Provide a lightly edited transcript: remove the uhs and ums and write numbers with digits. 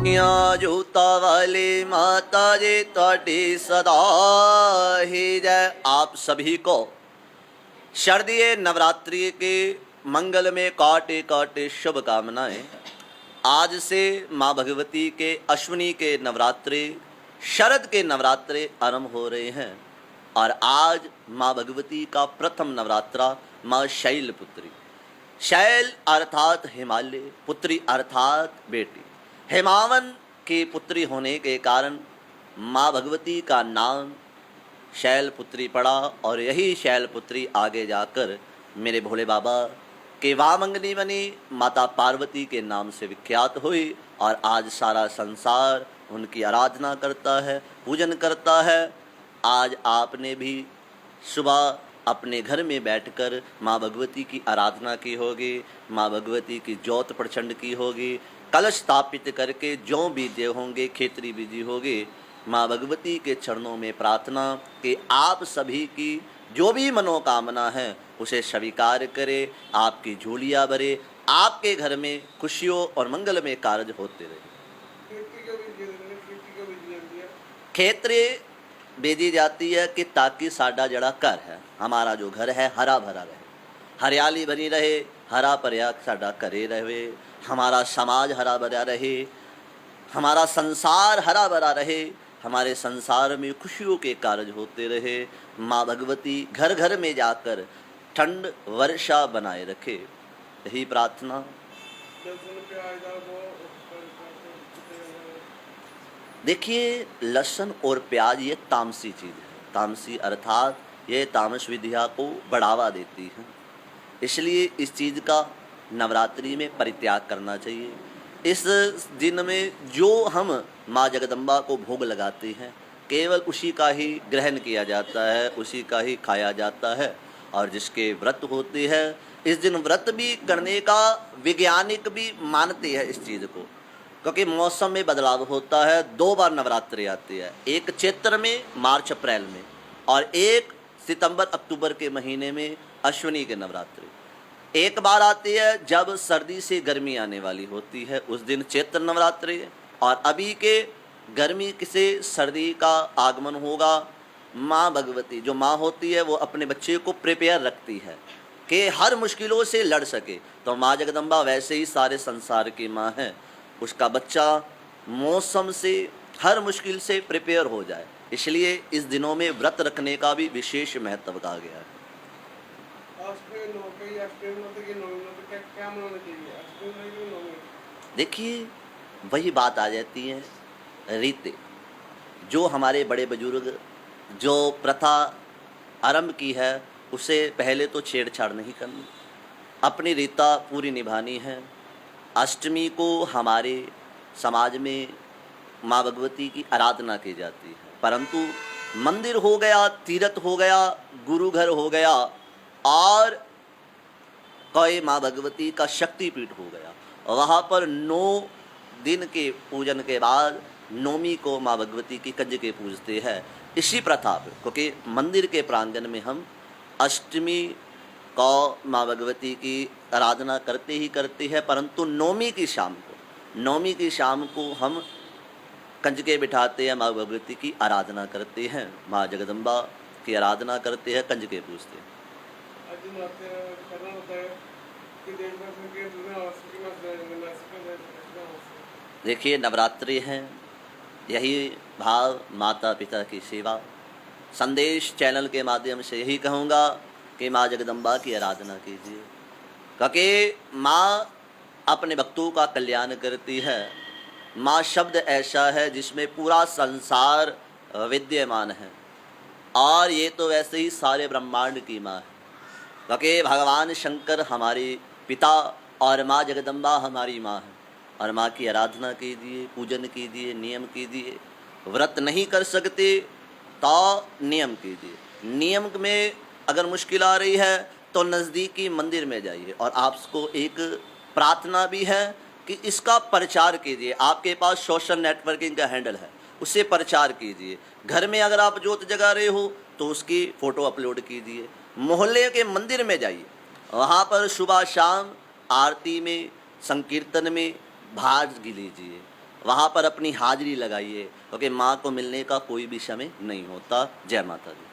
या जूता वाली माता जी ਤੁਹਾਡੀ सदा ही जय। आप सभी को शारदीय नवरात्रि के मंगल में काटे काटे शुभकामनाएं। आज से माँ भगवती के अश्विनी के नवरात्रि, शरद के नवरात्रे आरंभ हो रहे हैं और आज माँ भगवती का प्रथम नवरात्रा माँ शैलपुत्री। शैल अर्थात हिमालय, पुत्री अर्थात बेटी। हेमावन की पुत्री होने के कारण माँ भगवती का नाम शैलपुत्री पड़ा और यही शैलपुत्री आगे जाकर मेरे भोले बाबा के वामंगनी बनी, माता पार्वती के नाम से विख्यात हुई और आज सारा संसार उनकी आराधना करता है, पूजन करता है। आज आपने भी सुबह अपने घर में बैठकर माँ भगवती की आराधना की होगी, माँ भगवती की ज्योत प्रचंड की होगी, कलश स्थापित करके जौ बीजे होंगे, खेतरी बीजी होगी। माँ भगवती के चरणों में प्रार्थना कि आप सभी की जो भी मनोकामना है उसे स्वीकार करे, आपकी झोलियाँ भरे, आपके घर में खुशियों और मंगलमय कार्य होते रहे। खेतरी बेची जाती है कि ताकि साडा जड़ा घर है, हमारा जो घर है हरा भरा रहे, हरियाली बनी रहे, हरा भरिया साडा घरे रहे, हमारा समाज हरा भरा रहे, हमारा संसार हरा भरा रहे, हमारे संसार में खुशियों के कार्य होते रहे। माँ भगवती घर घर में जाकर ठंड वर्षा बनाए रखे, यही प्रार्थना। देखिए, लहसुन और प्याज ये तामसी चीज़ है। तामसी अर्थात ये तामस विद्या को बढ़ावा देती है, इसलिए इस चीज़ का नवरात्रि में परित्याग करना चाहिए। इस दिन में जो हम माँ जगदम्बा को भोग लगाते हैं केवल उसी का ही ग्रहण किया जाता है, उसी का ही खाया जाता है। और जिसके व्रत होते हैं इस दिन व्रत भी करने का वैज्ञानिक भी मानते हैं इस चीज़ को, क्योंकि मौसम में बदलाव होता है। 2 बार नवरात्रि आती है, एक चैत्र में मार्च अप्रैल में और एक सितंबर अक्टूबर के महीने में अश्विनी के नवरात्रि। एक बार आती है जब सर्दी से गर्मी आने वाली होती है, उस दिन चैत्र नवरात्रि। और अभी के गर्मी से सर्दी का आगमन होगा। माँ भगवती जो माँ होती है वो अपने बच्चे को प्रिपेयर रखती है कि हर मुश्किलों से लड़ सके। तो माँ जगदम्बा वैसे ही सारे संसार की माँ है, उसका बच्चा मौसम से हर मुश्किल से प्रिपेयर हो जाए, इसलिए इस दिनों में व्रत रखने का भी विशेष महत्व कहा गया है। देखिए, वही बात आ जाती है रीते, जो हमारे बड़े बुजुर्ग जो प्रथा आरंभ की है उसे पहले तो छेड़छाड़ नहीं करनी, अपनी रीता पूरी निभानी है। अष्टमी को हमारे समाज में माँ भगवती की आराधना की जाती है, परंतु मंदिर हो गया, तीर्थ हो गया, गुरु घर हो गया और कोई माँ भगवती का शक्तिपीठ हो गया, वहाँ पर 9 दिन के पूजन के बाद नौमी को माँ भगवती की कंजके पूजते हैं। इसी प्रथा पर, क्योंकि मंदिर के प्रांगण में हम अष्टमी को माँ भगवती की आराधना करते ही करते हैं, परंतु नौमी की शाम को हम कंजके बिठाते हैं, माँ भगवती की आराधना करते हैं, माँ जगदम्बा की आराधना करते हैं, कंजके पूजते हैं। देखिए, नवरात्रि हैं, यही भाव माता पिता की सेवा। संदेश चैनल के माध्यम से यही कहूँगा कि माँ जगदम्बा की आराधना कीजिए, क्योंकि माँ अपने भक्तों का कल्याण करती है। माँ शब्द ऐसा है जिसमें पूरा संसार विद्यमान है, और ये तो वैसे ही सारे ब्रह्मांड की माँ है, क्योंकि भगवान शंकर हमारे पिता और माँ जगदम्बा हमारी माँ है। और माँ की आराधना कीजिए, पूजन कीजिए, नियम कीजिए। व्रत नहीं कर सकते तो नियम कीजिए। नियम में अगर मुश्किल आ रही है तो नज़दीकी मंदिर में जाइए। और आपको एक प्रार्थना भी है कि इसका प्रचार कीजिए। आपके पास सोशल नेटवर्किंग का हैंडल है, उससे प्रचार कीजिए। घर में अगर आप जोत जगा रहे हो तो उसकी फ़ोटो अपलोड कीजिए। मोहल्ले के मंदिर में जाइए, वहाँ पर सुबह शाम आरती में, संकीर्तन में भाग लीजिए। वहाँ पर अपनी हाजिरी लगाइए, क्योंकि माँ को मिलने का कोई भी समय नहीं होता। जय माता दी।